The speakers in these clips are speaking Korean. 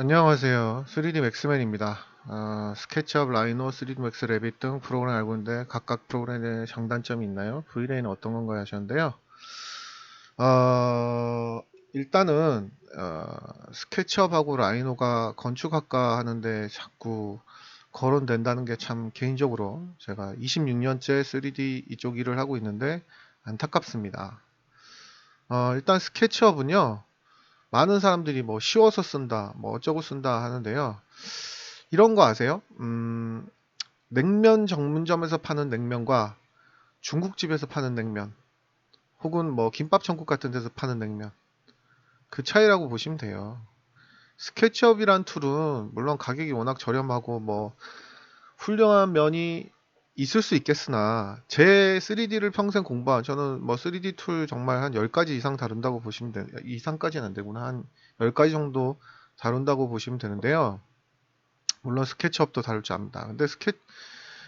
안녕하세요. 3D 맥스맨입니다. 스케치업, 라이노, 3D 맥스, 래빗 등 프로그램 알고 있는데 각각 프로그램의 장단점이 있나요? VLA는 어떤 건가요? 하셨는데요. 일단은 스케치업하고 라이노가 건축학과 하는데 자꾸 거론된다는 게 참 개인적으로 제가 26년째 3D 이쪽 일을 하고 있는데 안타깝습니다. 일단 스케치업은요. 많은 사람들이 뭐 쉬워서 쓴다, 뭐 어쩌고 쓴다 하는데요. 이런 거 아세요? 냉면 전문점에서 파는 냉면과 중국집에서 파는 냉면, 혹은 뭐 김밥 천국 같은 데서 파는 냉면, 그 차이라고 보시면 돼요. 스케치업이란 툴은 물론 가격이 워낙 저렴하고 뭐 훌륭한 면이 있을 수 있겠으나 제 3D를 평생 공부한 저는 뭐 3D 툴 정말 한 10가지 이상 다룬다고 보시면 이상까지는 안 되구나. 한 10가지 정도 다룬다고 보시면 되는데요. 물론 스케치업도 다룰 줄 압니다. 근데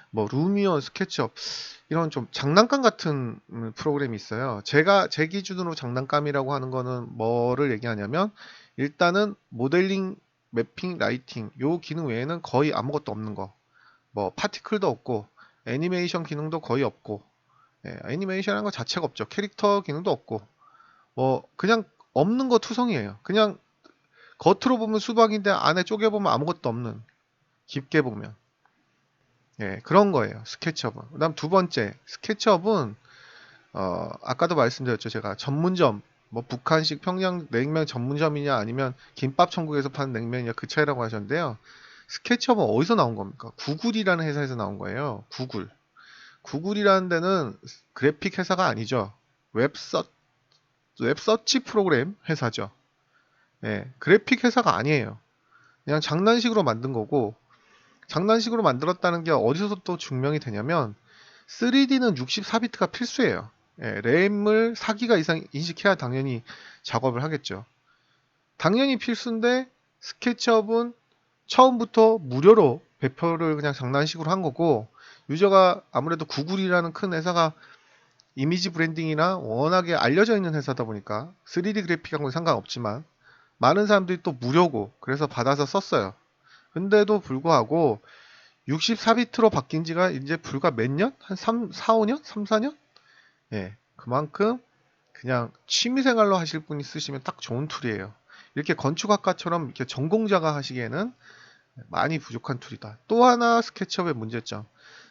뭐 루미온, 스케치업 이런 좀 장난감 같은 프로그램이 있어요. 제 기준으로 장난감이라고 하는 거는 뭐를 얘기하냐면 일단은 모델링, 매핑, 라이팅 요 기능 외에는 거의 아무것도 없는 거. 뭐 파티클도 없고 애니메이션 기능도 거의 없고 애니메이션이라는 것 자체가 없죠. 캐릭터 기능도 없고 뭐 그냥 없는 거 투성이에요. 그냥 겉으로 보면 수박인데 안에 쪼개보면 아무것도 없는 깊게 보면 그런 거예요. 스케치업은. 그다음 두 번째, 스케치업은 아까도 말씀드렸죠. 제가 전문점, 뭐 북한식 평양 냉면 전문점이냐 아니면 김밥 천국에서 파는 냉면이냐 그 차이라고 하셨는데요. 스케치업은 어디서 나온 겁니까? 구글이라는 회사에서 나온 거예요. 구글. 구글이라는 데는 그래픽 회사가 아니죠. 웹서, 웹서치 프로그램 회사죠. 그래픽 회사가 아니에요. 그냥 장난식으로 만든 거고, 장난식으로 만들었다는 게 어디서 또 증명이 되냐면, 3D는 64비트가 필수예요. 램을 4기가 이상 인식해야 당연히 작업을 하겠죠. 당연히 필수인데, 스케치업은 처음부터 무료로 배표를 그냥 장난식으로 한 거고, 유저가 아무래도 구글이라는 큰 회사가 이미지 브랜딩이나 워낙에 알려져 있는 회사다 보니까 3D 그래픽하고는 상관없지만 많은 사람들이 또 무료고 그래서 받아서 썼어요. 근데도 불구하고 64비트로 바뀐 지가 이제 불과 몇 년? 한 3, 4, 5년? 3, 4년? 그만큼 그냥 취미생활로 하실 분이 쓰시면 딱 좋은 툴이에요. 이렇게 건축학과처럼 이렇게 전공자가 하시기에는 많이 부족한 툴이다. 또 하나 스케치업의 문제점.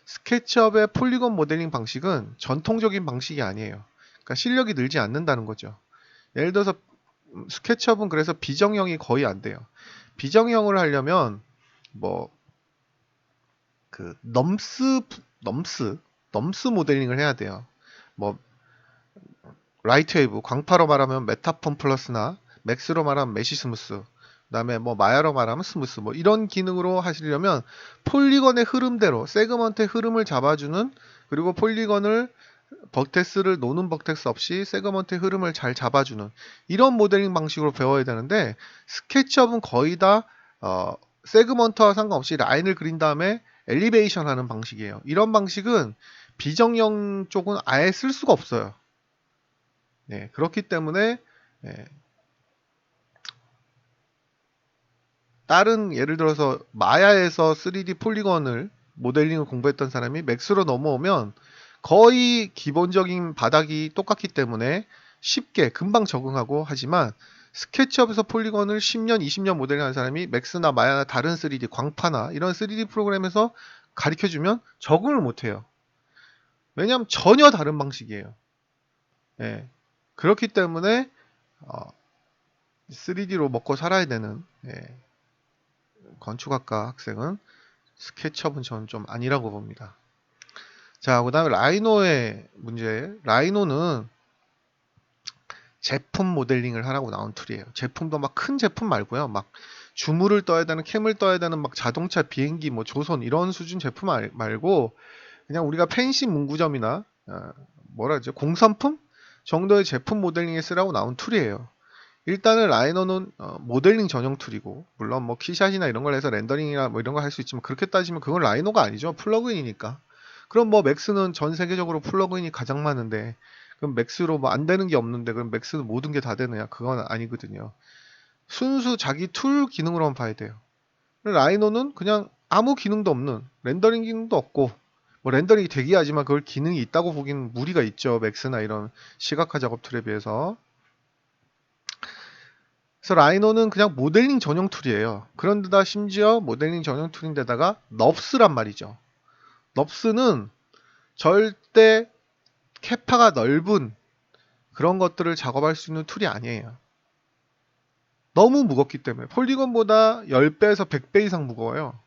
스케치업의 폴리곤 모델링 방식은 전통적인 방식이 아니에요. 그러니까 실력이 늘지 않는다는 거죠. 예를 들어서 스케치업은 그래서 비정형이 거의 안 돼요. 비정형을 하려면 뭐 그 넘스 넘스 모델링을 해야 돼요. 뭐 라이트웨이브 광파로 말하면 메타폰 플러스나 맥스로 말하면 메시스무스 그다음에 뭐 마야로 말하면 스무스 뭐 이런 기능으로 하시려면 폴리건의 흐름대로 세그먼트의 흐름을 잡아주는 그리고 폴리건을 버텍스를 노는 버텍스 없이 세그먼트의 흐름을 잘 잡아주는 이런 모델링 방식으로 배워야 되는데 스케치업은 거의 다 세그먼트와 상관없이 라인을 그린 다음에 엘리베이션 하는 방식이에요. 이런 방식은 비정형 쪽은 아예 쓸 수가 없어요. 그렇기 때문에 예, 다른 예를 들어서 마야에서 3D 폴리건을 모델링을 공부했던 사람이 맥스로 넘어오면 거의 기본적인 바닥이 똑같기 때문에 쉽게 금방 적응하고 하지만 스케치업에서 폴리건을 10년, 20년 모델링하는 사람이 맥스나 마야나 다른 3D, 광파나 이런 3D 프로그램에서 가르쳐주면 적응을 못해요. 왜냐하면 전혀 다른 방식이에요. 예. 그렇기 때문에 3D로 먹고 살아야 되는 건축학과 학생은 스케치업은 저는 좀 아니라고 봅니다. 자, 그 다음에 라이노의 문제. 라이노는 제품 모델링을 하라고 나온 툴이에요. 제품도 막 큰 제품 말고요. 막 주물을 떠야 되는, 캠을 떠야 되는 막 자동차, 비행기, 뭐 조선 이런 수준 제품 말고 그냥 우리가 펜시 문구점이나 뭐라 그러죠? 공산품 정도의 제품 모델링에 쓰라고 나온 툴이에요. 일단은 라이너는 모델링 전용 툴이고 물론 뭐 키샷이나 이런 걸 해서 렌더링이나 뭐 이런 걸 할 수 있지만 그렇게 따지면 그건 라이노가 아니죠. 플러그인이니까. 그럼 뭐 맥스는 전 세계적으로 플러그인이 가장 많은데 그럼 맥스로 뭐 안 되는 게 없는데 그럼 맥스는 모든 게 다 되느냐? 그건 아니거든요. 순수 자기 툴 기능으로만 봐야 돼요. 라이노는 그냥 아무 기능도 없는, 렌더링 기능도 없고, 뭐 렌더링이 되긴 하지만 그걸 기능이 있다고 보기는 무리가 있죠. 맥스나 이런 시각화 작업 툴에 비해서. 그래서 라이노는 그냥 모델링 전용 툴이에요. 그런데다 심지어 모델링 전용 툴인데다가 넙스란 말이죠. 넙스는 절대 캐파가 넓은 그런 것들을 작업할 수 있는 툴이 아니에요. 너무 무겁기 때문에 폴리곤보다 10배에서 100배 이상 무거워요.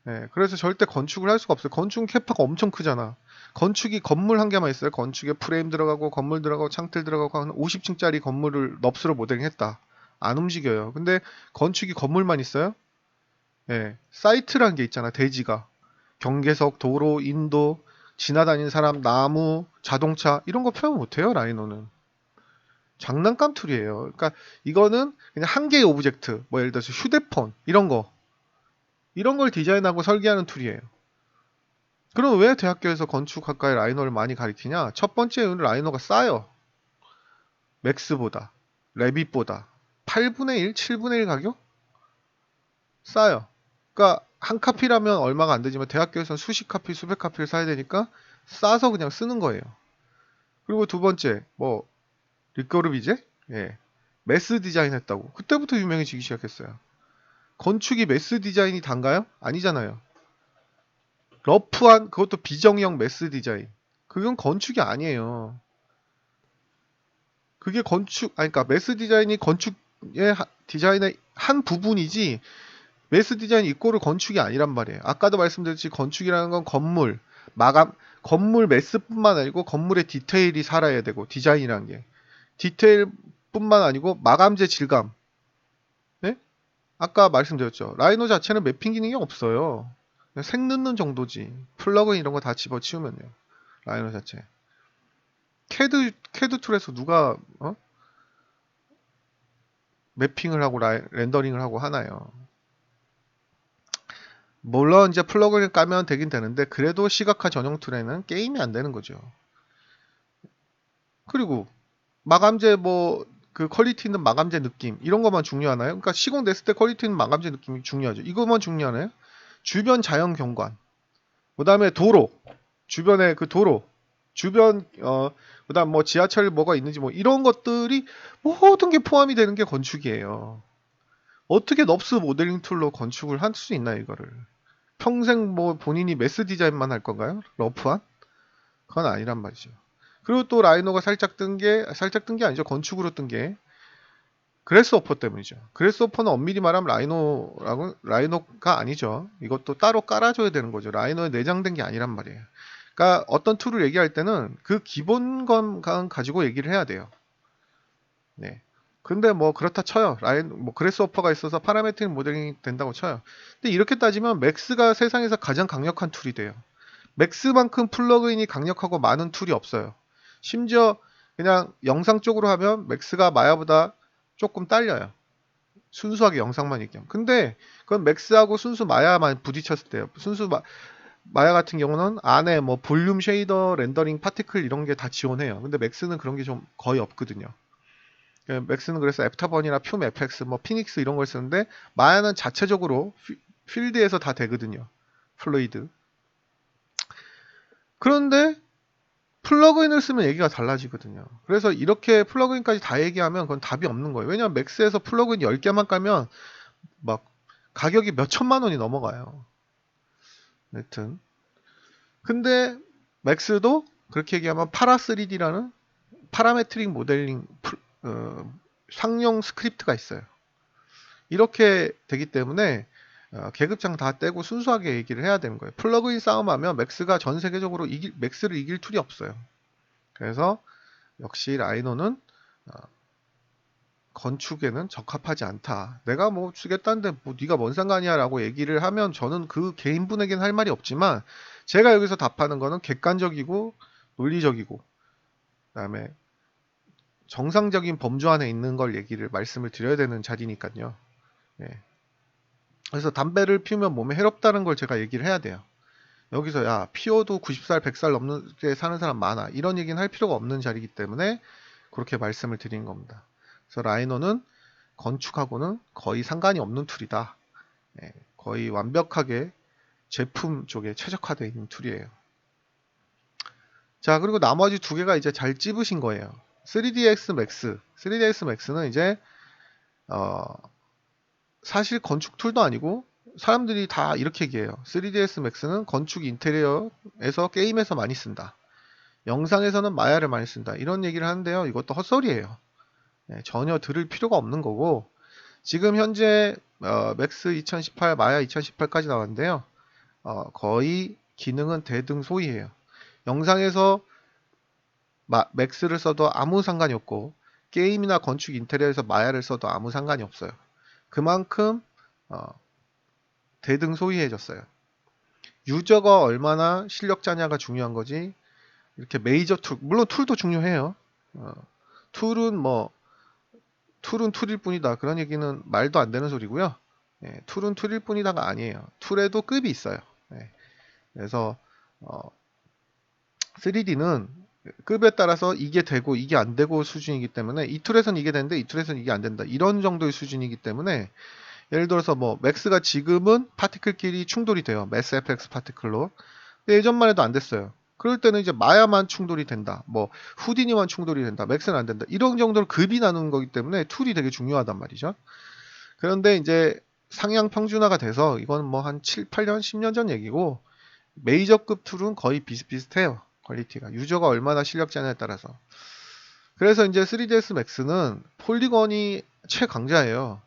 네, 그래서 절대 건축을 할 수가 없어요. 건축은 캐파가 엄청 크잖아. 건축이 건물 한 개만 있어요. 건축에 프레임 들어가고 건물 들어가고 창틀 들어가고 한 50층짜리 건물을 넙스로 모델링했다. 안 움직여요. 근데 건축이 건물만 있어요? 예, 사이트라는 게 있잖아. 대지가. 경계석, 도로, 인도, 지나다니는 사람, 나무, 자동차 이런 거 표현 못해요. 라이노는. 장난감 툴이에요. 그러니까 이거는 그냥 한 개의 오브젝트, 뭐 예를 들어서 휴대폰 이런 걸 디자인하고 설계하는 툴이에요. 그럼 왜 대학교에서 건축학과의 라이노를 많이 가리키냐? 첫 번째는 라이노가 싸요. 맥스보다, 레빗보다 8분의 1, 7분의 1 가격? 싸요. 그러니까 한 카피라면 얼마가 안 되지만 대학교에서는 수십 카피, 수백 카피를 사야 되니까 싸서 그냥 쓰는 거예요. 그리고 두 번째, 뭐 리코르비제? 예. 매스 디자인 했다고. 그때부터 유명해지기 시작했어요. 건축이 매스 디자인이 단가요? 아니잖아요. 러프한 그것도 비정형 매스 디자인. 그건 건축이 아니에요. 그게 건축, 아니 그러니까 매스 디자인이 건축의 디자인의 한 부분이지 매스 디자인 이꼬르 건축이 아니란 말이에요. 아까도 말씀드렸지 건축이라는 건 건물, 마감, 건물 매스뿐만 아니고 건물의 디테일이 살아야 되고 디자인이라는 게 디테일뿐만 아니고 마감재 질감. 네? 아까 말씀드렸죠. 라이노 자체는 매핑 기능이 없어요. 그냥 색 넣는 정도지. 플러그인 이런 거 다 집어치우면요. 라이노 자체. 캐드 툴에서 누가 매핑을 하고 렌더링을 하고 하나요? 물론 이제 플러그인을 까면 되긴 되는데 그래도 시각화 전용 툴에는 게임이 안 되는 거죠. 그리고 마감재 뭐 그 퀄리티 있는 마감재 느낌 이런 것만 중요하나요? 그러니까 시공됐을 때 퀄리티 있는 마감재 느낌이 중요하죠. 이것만 중요하나요? 주변 자연 경관, 그다음에 도로, 주변의 그 도로, 주변 그다음 뭐 지하철 뭐가 있는지 뭐 이런 것들이 모든 게 포함이 되는 게 건축이에요. 어떻게 넙스 모델링 툴로 건축을 할 수 있나 이거를. 평생 뭐 본인이 매스 디자인만 할 건가요? 러프한? 그건 아니란 말이죠. 그리고 또 라이노가 살짝 뜬 게 아니죠. 건축으로 뜬 게 그래스오퍼 때문이죠. 그래스오퍼는 엄밀히 말하면 라이노가 아니죠. 이것도 따로 깔아줘야 되는 거죠. 라이노에 내장된 게 아니란 말이에요. 그러니까 어떤 툴을 얘기할 때는 그 기본건 가지고 얘기를 해야 돼요. 네. 근데 뭐 그렇다 쳐요. 뭐 그래스오퍼가 있어서 파라메트릭 모델링이 된다고 쳐요. 근데 이렇게 따지면 맥스가 세상에서 가장 강력한 툴이 돼요. 맥스만큼 플러그인이 강력하고 많은 툴이 없어요. 심지어 그냥 영상 쪽으로 하면 맥스가 마야보다 조금 딸려요. 순수하게 영상만 얘기하면. 근데 그건 맥스하고 순수 마야만 부딪혔을 때요. 마야 같은 경우는 안에 뭐 볼륨 쉐이더, 렌더링, 파티클 이런 게 다 지원해요. 근데 맥스는 그런 게 좀 거의 없거든요. 맥스는 그래서 애프터번이나 퓨 FX, 뭐 피닉스 이런 걸 쓰는데 마야는 자체적으로 필드에서 다 되거든요. 플루이드. 그런데 플러그인을 쓰면 얘기가 달라지거든요. 그래서 이렇게 플러그인까지 다 얘기하면 그건 답이 없는 거예요. 왜냐면 맥스에서 플러그인 10개만 깔면 막 가격이 몇 천만 원이 넘어가요. 여튼. 근데 맥스도 그렇게 얘기하면 파라 3D라는 파라메트릭 모델링 상용 스크립트가 있어요. 이렇게 되기 때문에 계급장 다 떼고 순수하게 얘기를 해야 되는 거예요. 플러그인 싸움하면 맥스가 전 세계적으로 맥스를 이길 툴이 없어요. 그래서 역시 라이노는 건축에는 적합하지 않다. 내가 뭐 주겠다는데 뭐 네가 뭔 상관이야 라고 얘기를 하면 저는 그 개인분에게는 할 말이 없지만 제가 여기서 답하는 거는 객관적이고 논리적이고 그다음에 정상적인 범주 안에 있는 걸 말씀을 드려야 되는 자리니까요. 예. 그래서 담배를 피우면 몸에 해롭다는 걸 제가 얘기를 해야 돼요. 여기서 야 피워도 90살 100살 넘게 사는 사람 많아 이런 얘기는 할 필요가 없는 자리이기 때문에 그렇게 말씀을 드린 겁니다. 그래서 라이노는 건축하고는 거의 상관이 없는 툴이다. 거의 완벽하게 제품 쪽에 최적화되어 있는 툴이에요. 자, 그리고 나머지 두 개가 이제 잘 찝으신 거예요. 3ds Max. 3ds Max는 이제 사실 건축 툴도 아니고 사람들이 다 이렇게 얘기해요. 3ds Max는 건축 인테리어에서 게임에서 많이 쓴다. 영상에서는 마야를 많이 쓴다. 이런 얘기를 하는데요. 이것도 헛소리예요. 전혀 들을 필요가 없는 거고, 지금 현재 맥스 2018, 마야 2018까지 나왔는데요. 거의 기능은 대등소이해요. 영상에서 맥스를 써도 아무 상관이 없고, 게임이나 건축 인테리어에서 마야를 써도 아무 상관이 없어요. 그만큼 대등소이해졌어요. 유저가 얼마나 실력자냐가 중요한 거지, 이렇게 메이저 툴, 물론 툴도 중요해요. 툴은 툴일 뿐이다. 그런 얘기는 말도 안 되는 소리고요. 툴은 툴일 뿐이다가 아니에요. 툴에도 급이 있어요. 그래서 3D는 급에 따라서 이게 되고 이게 안 되고 수준이기 때문에 이 툴에서는 이게 되는데 이 툴에서는 이게 안 된다. 이런 정도의 수준이기 때문에 예를 들어서 맥스가 지금은 파티클끼리 충돌이 돼요. 매스 FX 파티클로. 근데 예전만 해도 안 됐어요. 그럴 때는 이제 마야만 충돌이 된다. 후디니만 충돌이 된다. 맥스는 안 된다. 이런 정도로 급이 나누는 거기 때문에 툴이 되게 중요하단 말이죠. 그런데 이제 상향 평준화가 돼서 이건 한 7, 8년, 10년 전 얘기고 메이저급 툴은 거의 비슷비슷해요. 퀄리티가. 유저가 얼마나 실력자냐에 따라서. 그래서 이제 3ds max는 폴리건이 최강자예요.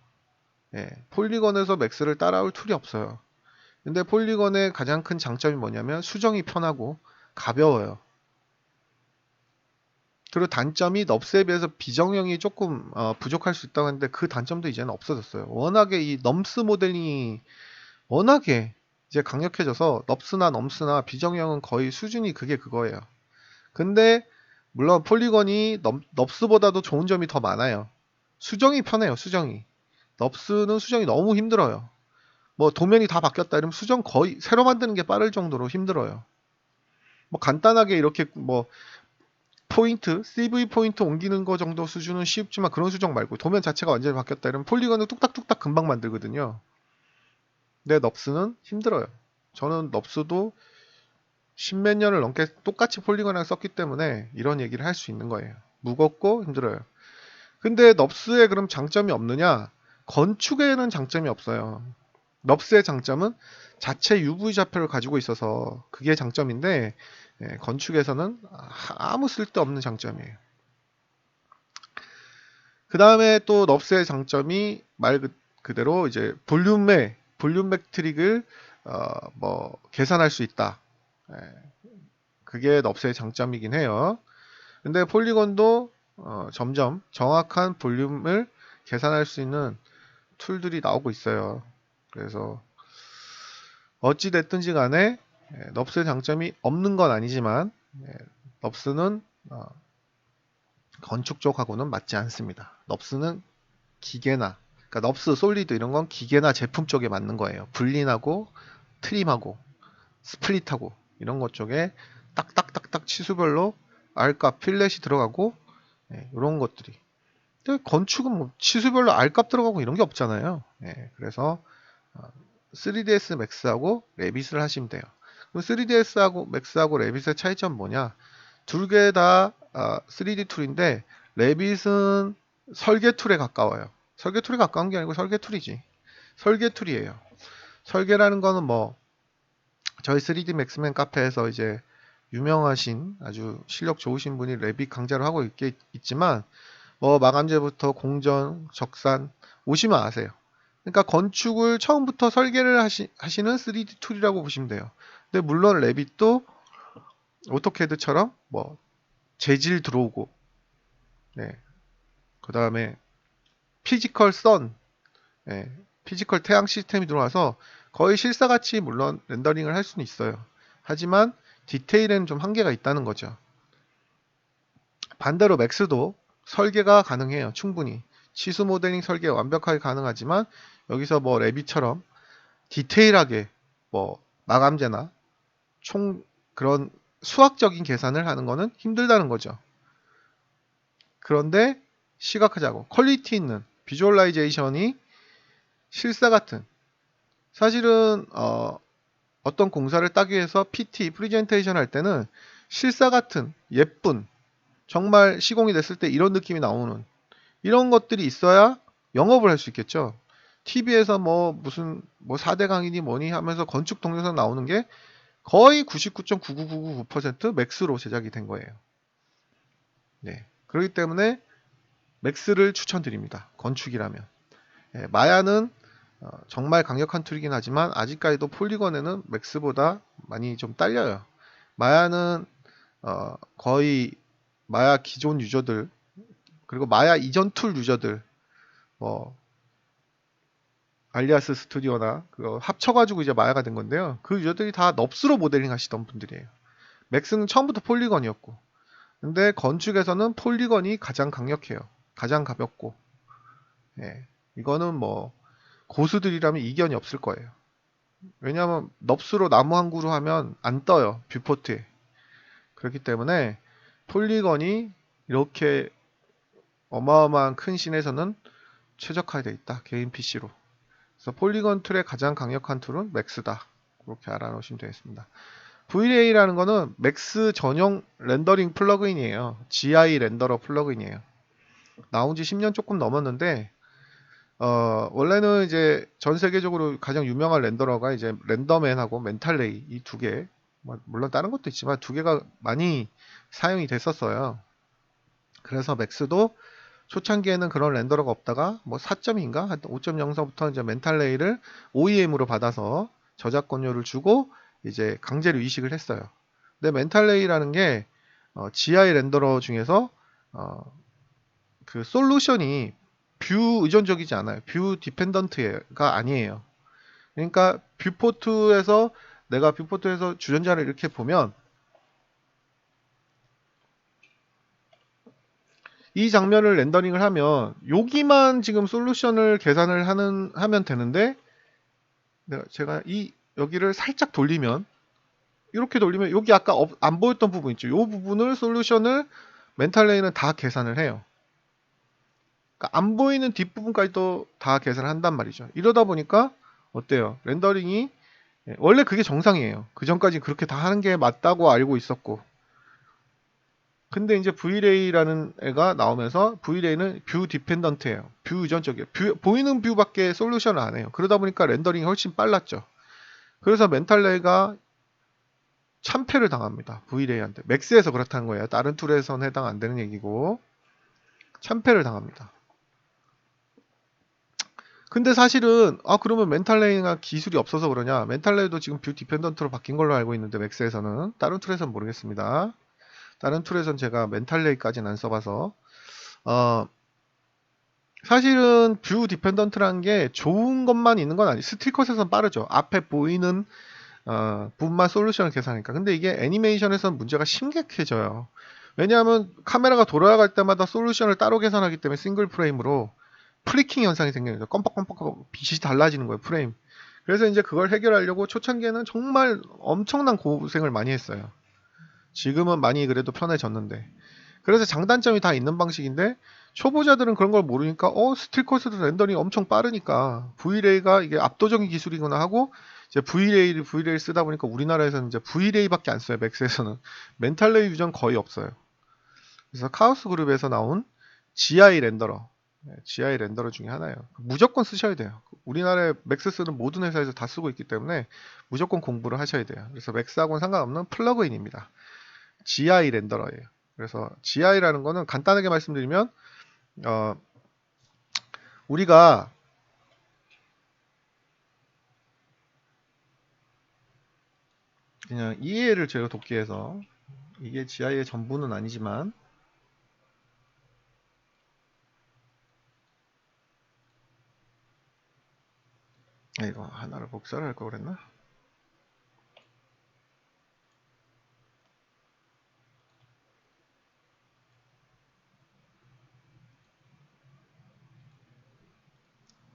폴리건에서 맥스를 따라올 툴이 없어요. 근데 폴리건의 가장 큰 장점이 뭐냐면 수정이 편하고 가벼워요. 그리고 단점이 넙스에 비해서 비정형이 조금 부족할 수 있다고 하는데 그 단점도 이제는 없어졌어요. 워낙에 이 넘스 모델링이 워낙에 이제 강력해져서 넙스나 넘스나 비정형은 거의 수준이 그게 그거예요. 근데 물론 폴리건이 넙스보다도 좋은 점이 더 많아요. 수정이 편해요. 수정이. 넙스는 수정이 너무 힘들어요. 도면이 다 바뀌었다 이러면 수정 거의 새로 만드는 게 빠를 정도로 힘들어요. 간단하게 이렇게 포인트, CV 포인트 옮기는 거 정도 수준은 쉽지만 그런 수정 말고 도면 자체가 완전히 바뀌었다 이러면 폴리건은 뚝딱뚝딱 금방 만들거든요. 근데 넙스는 힘들어요. 저는 넙스도 십몇 년을 넘게 똑같이 폴리건을 썼기 때문에 이런 얘기를 할 수 있는 거예요. 무겁고 힘들어요. 근데 넙스에 그럼 장점이 없느냐? 건축에는 장점이 없어요. 넙스의 장점은 자체 UV 좌표를 가지고 있어서 그게 장점인데 건축에서는 아무 쓸데없는 장점이에요. 그 다음에 또 넙스의 장점이 말 그대로 이제 볼륨 매트릭을 계산할 수 있다. 그게 넙스의 장점이긴 해요. 근데 폴리건도 점점 정확한 볼륨을 계산할 수 있는 툴들이 나오고 있어요. 그래서 어찌 됐든지 간에 넙스의 장점이 없는 건 아니지만 넙스는 건축 쪽하고는 맞지 않습니다. 넙스는 기계나 그러니까 넙스, 솔리드 이런 건 기계나 제품 쪽에 맞는 거예요. 불린하고 트림하고 스플릿하고 이런 것 쪽에 딱딱딱딱 치수별로 R값, 필렛이 들어가고 이런 것들이. 근데 건축은 치수별로 R값 들어가고 이런 게 없잖아요. 그래서 3ds max하고 레빗을 하시면 돼요. 그럼 3ds하고 max하고 레빗의 차이점 뭐냐? 둘 개 다 3D 툴인데 레빗은 설계 툴에 가까워요. 설계 툴에 가까운 게 아니고 설계 툴이지. 설계 툴이에요. 설계라는 거는 저희 3D 맥스맨 카페에서 이제 유명하신 아주 실력 좋으신 분이 레빗 강좌를 하고 있지만 마감재부터 공전, 적산 오시면 아세요. 그러니까 건축을 처음부터 설계를 하시는 3D 툴이라고 보시면 돼요. 근데 물론 레빗도 오토캐드처럼 재질 들어오고 그 다음에 피지컬 선 피지컬 태양 시스템이 들어와서 거의 실사같이 물론 렌더링을 할 수는 있어요. 하지만 디테일에는 좀 한계가 있다는 거죠. 반대로 맥스도 설계가 가능해요. 충분히. 치수 모델링 설계 완벽하게 가능하지만 여기서 레빗처럼 디테일하게 마감재나 그런 수학적인 계산을 하는 거는 힘들다는 거죠. 그런데 시각화자고 퀄리티 있는 비주얼라이제이션이 실사 같은, 사실은 어떤 공사를 따기 위해서 PT, 프리젠테이션 할 때는 실사 같은 예쁜, 정말 시공이 됐을 때 이런 느낌이 나오는 이런 것들이 있어야 영업을 할 수 있겠죠. TV에서 뭐 무슨 뭐 4대 강이니 뭐니 하면서 건축 동영상 나오는 게 거의 99.99999% 맥스로 제작이 된 거예요. 네. 그렇기 때문에 맥스를 추천드립니다. 건축이라면. 예, 마야는 정말 강력한 툴이긴 하지만 아직까지도 폴리건에는 맥스보다 많이 좀 딸려요. 마야는 거의 마야 기존 유저들, 그리고 마야 이전 툴 유저들, 뭐 알리아스 스튜디오나 그거 합쳐가지고 이제 마야가 된 건데요. 그 유저들이 다 넙스로 모델링 하시던 분들이에요. 맥스는 처음부터 폴리건이었고, 근데 건축에서는 폴리건이 가장 강력해요. 가장 가볍고, 예. 이거는 뭐 고수들이라면 이견이 없을 거예요. 왜냐하면 넙스로 나무 한 그루 하면 안 떠요, 뷰포트에. 그렇기 때문에 폴리건이 이렇게 어마어마한 큰 씬에서는 최적화되어 있다, 개인 PC로. 그래서 폴리건 툴의 가장 강력한 툴은 맥스다, 그렇게 알아놓으시면 되겠습니다. VLA라는 거는 맥스 전용 렌더링 플러그인이에요. GI 렌더러 플러그인이에요. 나온 지 10년 조금 넘었는데, 원래는 이제 전 세계적으로 가장 유명한 렌더러가 이제 렌더맨하고 멘탈레이, 이 두 개, 뭐 물론 다른 것도 있지만 두 개가 많이 사용이 됐었어요. 그래서 맥스도 초창기에는 그런 렌더러가 없다가 뭐 4점인가 5.0서부터 이제 멘탈레이를 OEM으로 받아서 저작권료를 주고 이제 강제로 이식을 했어요. 근데 멘탈레이라는 게 GI 렌더러 중에서 그 솔루션이 뷰 의존적이지 않아요. 뷰 디펜던트가 아니에요. 그러니까 내가 뷰포트에서 주전자를 이렇게 보면 이 장면을 렌더링을 하면 여기만 지금 솔루션을 계산을 하면 되는데, 제가 여기를 살짝 돌리면, 이렇게 돌리면 여기 아까 안 보였던 부분 있죠. 이 부분을 솔루션을 멘탈레이는 다 계산을 해요. 그러니까 안 보이는 뒷부분까지도 다 계산을 한단 말이죠. 이러다 보니까 어때요? 렌더링이 원래 그게 정상이에요. 그 전까지 그렇게 다 하는 게 맞다고 알고 있었고, 근데 이제 VLA라는 애가 나오면서 VLA는 뷰 디펜던트예요. 뷰 의존적이에요. 보이는 뷰밖에 솔루션을 안 해요. 그러다 보니까 렌더링이 훨씬 빨랐죠. 그래서 멘탈레이가 참패를 당합니다. VLA한테. 맥스에서 그렇다는 거예요. 다른 툴에서는 해당 안 되는 얘기고 참패를 당합니다. 근데 사실은 그러면 멘탈레이가 기술이 없어서 그러냐? 멘탈레이도 지금 뷰 디펜던트로 바뀐 걸로 알고 있는데 맥스에서는, 다른 툴에서는 모르겠습니다. 다른 툴에서는 제가 멘탈레이까지는 안 써봐서 어, 사실은 뷰 디펜던트라는 게 좋은 것만 있는 건 아니에요. 스틸컷에서는 빠르죠. 앞에 보이는 부분만 솔루션을 계산하니까. 근데 이게 애니메이션에서는 문제가 심각해져요. 왜냐하면 카메라가 돌아갈 때마다 솔루션을 따로 계산하기 때문에 싱글 프레임으로 플리킹 현상이 생겨요. 껌뻑껌뻑 빛이 달라지는 거예요, 프레임. 그래서 이제 그걸 해결하려고 초창기에는 정말 엄청난 고생을 많이 했어요. 지금은 많이 그래도 편해졌는데. 그래서 장단점이 다 있는 방식인데, 초보자들은 그런 걸 모르니까 스틸컷에도 렌더링이 엄청 빠르니까 VLA가 이게 압도적인 기술이구나 하고 이제 VLA 쓰다 보니까 우리나라에서는 이제 VLA밖에 안 써요. 맥스에서는 멘탈레이 유전 거의 없어요. 그래서 카오스 그룹에서 나온 GI 렌더러, GI 렌더러 중에 하나예요. 무조건 쓰셔야 돼요. 우리나라에 맥스 쓰는 모든 회사에서 다 쓰고 있기 때문에 무조건 공부를 하셔야 돼요. 그래서 맥스하고는 상관없는 플러그인입니다. GI 렌더러예요. 그래서 GI라는 거는 간단하게 말씀드리면 우리가 그냥 이해를 제가 돕기 위해서, 이게 GI의 전부는 아니지만 이거 하나를 복사를 할 걸 그랬나?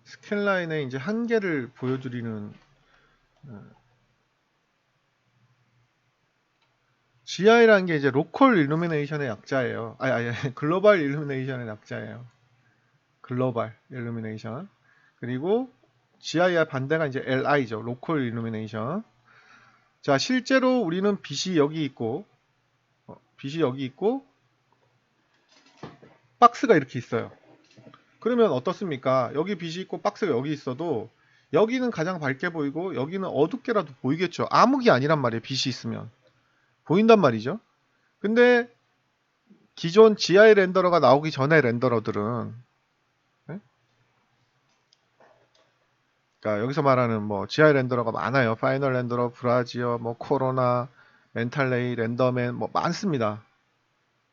스캔라인의 이제 한계를 보여드리는 GI라는 게 이제 로컬 일루미네이션의 약자예요. 글로벌 일루미네이션의 약자예요. 글로벌 일루미네이션. 그리고 GIR 반대가 이제 LI죠. 로컬 일루미네이션. 자, 실제로 우리는 빛이 여기 있고, 박스가 이렇게 있어요. 그러면 어떻습니까? 여기 빛이 있고 박스가 여기 있어도 여기는 가장 밝게 보이고 여기는 어둡게라도 보이겠죠. 암흑이 아니란 말이에요. 빛이 있으면. 보인단 말이죠. 근데 기존 GI 렌더러가 나오기 전에 렌더러들은, 네? 그러니까 여기서 말하는 뭐 GI 렌더러가 많아요. 파이널 렌더러, 브라지어, 뭐 코로나, 멘탈레이, 렌더맨 뭐 많습니다.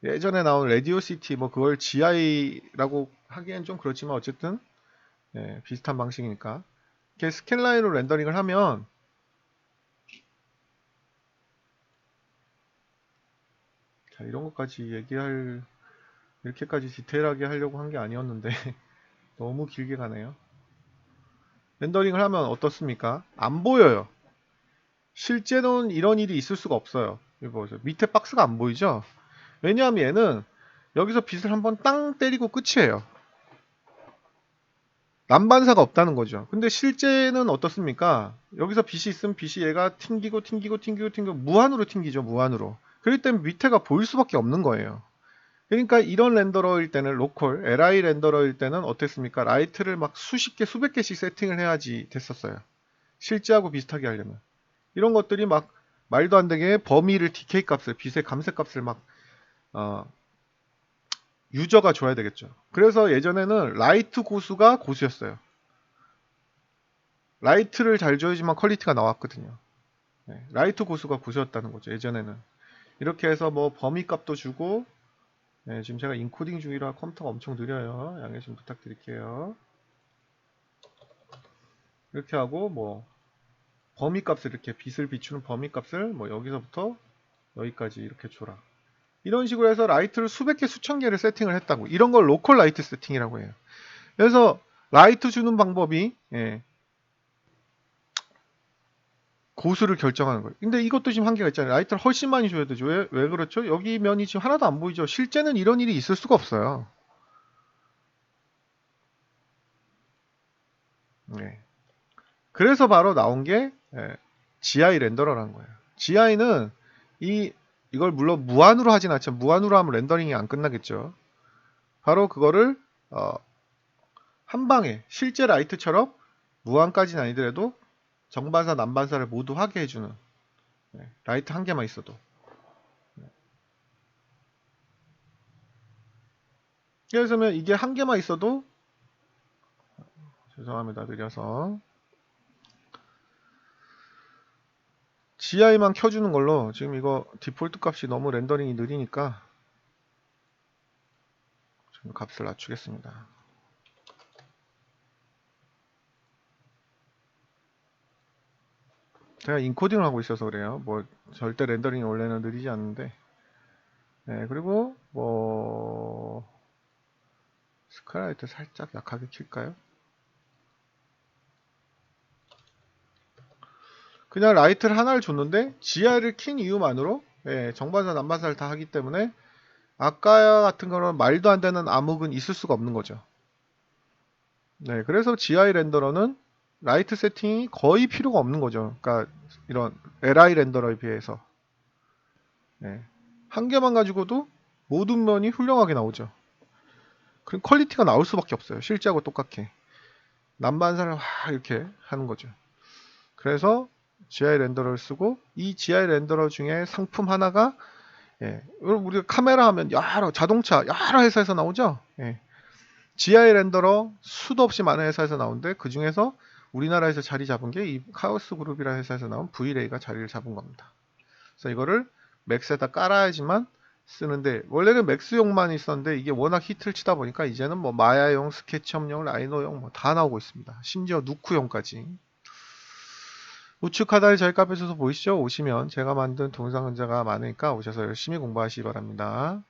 예전에 나온 레디오시티 뭐 그걸 GI라고 하기엔 좀 그렇지만 어쨌든 비슷한 방식이니까 이렇게 스캔라인으로 렌더링을 하면 자, 이런 것까지 이렇게까지 디테일하게 하려고 한 게 아니었는데 너무 길게 가네요. 렌더링을 하면 어떻습니까? 안 보여요. 실제로는 이런 일이 있을 수가 없어요. 이거 보세요. 밑에 박스가 안 보이죠? 왜냐하면 얘는 여기서 빛을 한번 땅 때리고 끝이에요. 난반사가 없다는 거죠. 근데 실제는 어떻습니까? 여기서 빛이 있으면 빛이 얘가 튕기고 무한으로 튕기죠. 무한으로. 그렇기 때문에 밑에가 보일 수밖에 없는 거예요. 그러니까 이런 렌더러일 때는 로컬, LI 렌더러일 때는 어땠습니까? 라이트를 막 수십 개, 수백 개씩 세팅을 해야지 됐었어요. 실제하고 비슷하게 하려면. 이런 것들이 막 말도 안 되게 범위를 DK 값을, 빛의 감쇄 값을 막 유저가 줘야 되겠죠. 그래서 예전에는 라이트 고수가 고수였어요. 라이트를 잘 줘야지만 퀄리티가 나왔거든요. 네, 라이트 고수가 고수였다는 거죠. 예전에는. 이렇게 해서 뭐 범위 값도 주고, 네, 지금 제가 인코딩 중이라 컴퓨터가 엄청 느려요. 양해 좀 부탁드릴게요. 이렇게 하고 뭐 범위 값을 이렇게 빛을 비추는 범위 값을 뭐 여기서부터 여기까지 이렇게 줘라. 이런 식으로 해서 라이트를 수백 개, 수천 개를 세팅을 했다고. 이런 걸 로컬 라이트 세팅이라고 해요. 그래서 라이트 주는 방법이 고수를 결정하는 거예요. 근데 이것도 지금 한계가 있잖아요. 라이트를 훨씬 많이 줘야 되죠. 왜 그렇죠? 여기 면이 지금 하나도 안 보이죠. 실제는 이런 일이 있을 수가 없어요. 네. 그래서 바로 나온 게 GI 렌더러라는 거예요. GI는 이걸 물론 무한으로 하진 않죠. 무한으로 하면 렌더링이 안 끝나겠죠. 바로 그거를 한 방에 실제 라이트처럼 무한까지는 아니더라도 정반사, 난반사를 모두 하게 해주는 라이트 한 개만 있어도. 그래서 이게 한 개만 있어도 죄송합니다. 느려서 GI만 켜주는 걸로 지금 이거 디폴트 값이 너무 렌더링이 느리니까 좀 값을 낮추겠습니다. 제가 인코딩을 하고 있어서 그래요. 뭐 절대 렌더링이 원래는 느리지 않는데. 네, 그리고 뭐 스카라이트 살짝 약하게 킬까요? 그냥 라이트를 하나를 줬는데 GI를 킨 이유만으로 정반사 난반사를 다 하기 때문에 아까 같은 거는 말도 안 되는 암흑은 있을 수가 없는 거죠. 네, 그래서 GI 렌더러는 라이트 세팅이 거의 필요가 없는 거죠. 그러니까 이런 LI 렌더러에 비해서 한 개만 가지고도 모든 면이 훌륭하게 나오죠. 그럼 퀄리티가 나올 수밖에 없어요. 실제하고 똑같게 난반사를 이렇게 하는 거죠. 그래서 GI 렌더러를 쓰고 이 GI 렌더러 중에 상품 하나가 우리가 카메라 하면 여러 자동차 여러 회사에서 나오죠. GI 렌더러 수도 없이 많은 회사에서 나오는데 그 중에서 우리나라에서 자리 잡은 게 이 카오스 그룹이라는 회사에서 나온 V레이가 자리를 잡은 겁니다. 그래서 이거를 맥스에다 깔아야지만 쓰는데 원래는 맥스용만 있었는데 이게 워낙 히트를 치다 보니까 이제는 뭐 마야용, 스케치업용, 라이노용 뭐 다 나오고 있습니다. 심지어 누쿠용까지. 우측 하단에 저희 카페에서 보이시죠? 오시면 제가 만든 동영상 강좌가 많으니까 오셔서 열심히 공부하시기 바랍니다.